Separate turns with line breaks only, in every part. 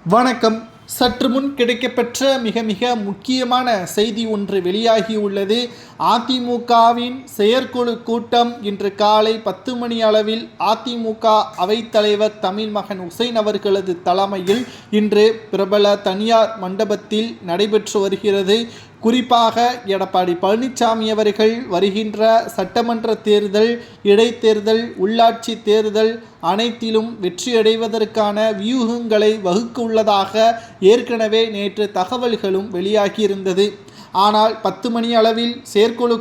வணக்கம். சற்று முன் கிடைக்கப்பெற்ற மிக மிக முக்கியமான செய்தி ஒன்று வெளியாகியுள்ளது. அதிமுகவின் செயற்குழு கூட்டம் இன்று காலை 10 மணி அளவில் அதிமுக அவைத்தலைவர் தமிழ்மகன் உசேன் அவர்களது தலைமையில் இன்று பிரபல தனியார் மண்டபத்தில் நடைபெற்று வருகிறது. குறிப்பாக எடப்பாடி பழனிசாமி அவர்கள் வருகின்ற சட்டமன்ற தேர்தல், இடைத்தேர்தல், உள்ளாட்சி தேர்தல் அனைத்திலும் வெற்றியடைவதற்கான வியூகங்களை வகுக்க உள்ளதாக ஏற்கனவே நேற்று தகவல்களும் வெளியாகியிருந்தது. ஆனால் 10 மணி அளவில் செயற்குழு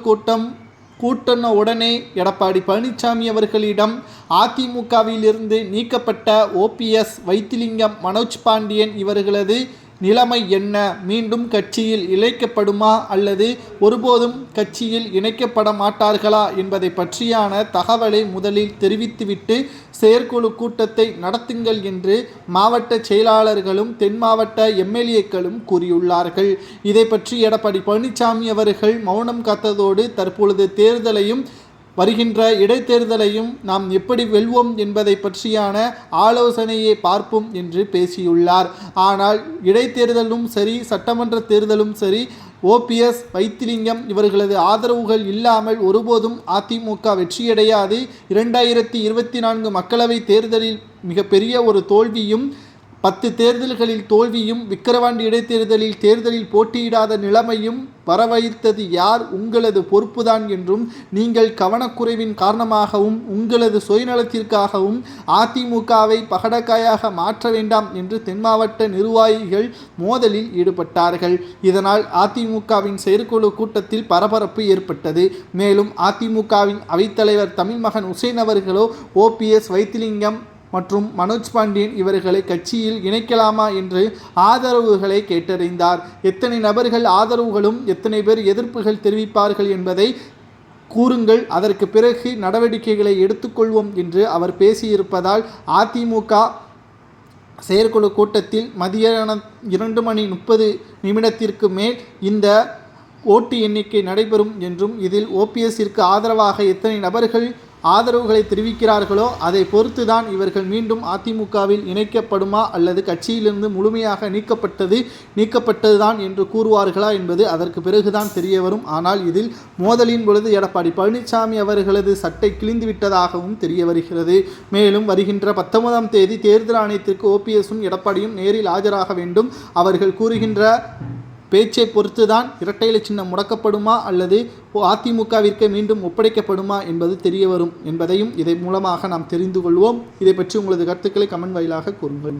கூட்டின உடனே எடப்பாடி பழனிசாமி அவர்களிடம் அதிமுகவிலிருந்து நீக்கப்பட்ட OPS வைத்திலிங்கம், மனோஜ் பாண்டியன் இவர்களது நிலைமை என்ன, மீண்டும் கட்சியில் இணைக்கப்படுமா அல்லது ஒருபோதும் கட்சியில் இணைக்கப்பட மாட்டார்களா என்பதை பற்றியான தகவலை முதலில் தெரிவித்துவிட்டு செயற்குழு கூட்டத்தை நடத்துங்கள் என்று மாவட்ட செயலாளர்களும் தென் மாவட்ட MLAக்களும் கூறியுள்ளார்கள். இதை பற்றி எடப்பாடி பழனிசாமி அவர்கள் மௌனம் காத்ததோடு தற்பொழுது தேர்தலையும் வருகின்ற இடைத்தேர்தலையும் நாம் எப்படி வெல்வோம் என்பதை பற்றியான ஆலோசனையை பார்ப்போம் என்று பேசியுள்ளார். ஆனால் இடைத்தேர்தலும் சரி, சட்டமன்ற தேர்தலும் சரி, OPS வைத்திலிங்கம் இவர்களது ஆதரவுகள் இல்லாமல் ஒருபோதும் அதிமுக வெற்றியடையாது. 2024 மக்களவை தேர்தலில் மிகப்பெரிய ஒரு தோல்வியும், 10 தேர்தல்களில் தோல்வியும், விக்கிரவாண்டி இடைத்தேர்தலில் தேர்தலில் போட்டியிடாத நிலைமையும் வரவைத்தது யார்? உங்களது பொறுப்புதான் என்றும், நீங்கள் கவனக்குறைவின் காரணமாகவும் உங்களது சுயநலத்திற்காகவும் அதிமுகவை பகடக்காயாக மாற்ற வேண்டாம் என்று தென் மாவட்ட நிர்வாகிகள் மோதலில் ஈடுபட்டார்கள். இதனால் அதிமுகவின் செயற்குழு கூட்டத்தில் பரபரப்பு ஏற்பட்டது. மேலும் அதிமுகவின் அவைத்தலைவர் தமிழ்மகன் உசேன் அவர்களோ OPS வைத்திலிங்கம் மற்றும் மனோஜ் பாண்டியன் இவர்களை கட்சியில் இணைக்கலாமா என்று ஆதரவுகளை கேட்டறிந்தார். எத்தனை நபர்கள் ஆதரவுகளும் எத்தனை பேர் எதிர்ப்புகள் தெரிவிப்பார்கள் என்பதை கூறுங்கள், அதற்கு பிறகு நடவடிக்கைகளை எடுத்துக்கொள்வோம் என்று அவர் பேசியிருப்பதால் அதிமுக செயற்குழு கூட்டத்தில் மதியானம் 2:30 மேல் இந்த ஓட்டு எண்ணிக்கை நடைபெறும் என்றும், இதில் OPSற்கு ஆதரவாக எத்தனை நபர்கள் ஆதரவுகளை தெரிவிக்கிறார்களோ அதை பொறுத்துதான் இவர்கள் மீண்டும் அதிமுகவில் இணைக்கப்படுமா அல்லது கட்சியிலிருந்து முழுமையாக நீக்கப்பட்டதுதான் என்று கூறுவார்களா என்பது அதற்கு பிறகுதான் தெரிய வரும். ஆனால் இதில் மோதலின் பொழுது எடப்பாடி பழனிசாமி அவர்களது சட்டை கிழிந்துவிட்டதாகவும் தெரிய வருகிறது. மேலும் வருகின்ற 19ஆம் தேதி தேர்தல் ஆணையத்திற்கு OPSம் எடப்பாடியும் நேரில் ஆஜராக வேண்டும். அவர்கள் கூறுகின்ற பேச்சை பொறுத்துதான் இரட்டை இலை சின்னம் முடக்கப்படுமா அல்லது அதிமுகவிற்கு மீண்டும் ஒப்படைக்கப்படுமா என்பது தெரிய வரும் என்பதையும் இதை மூலமாக நாம் தெரிந்து கொள்வோம். இதை பற்றி உங்களது கருத்துக்களை கமெண்ட் வாயிலாக கூறுங்கள்.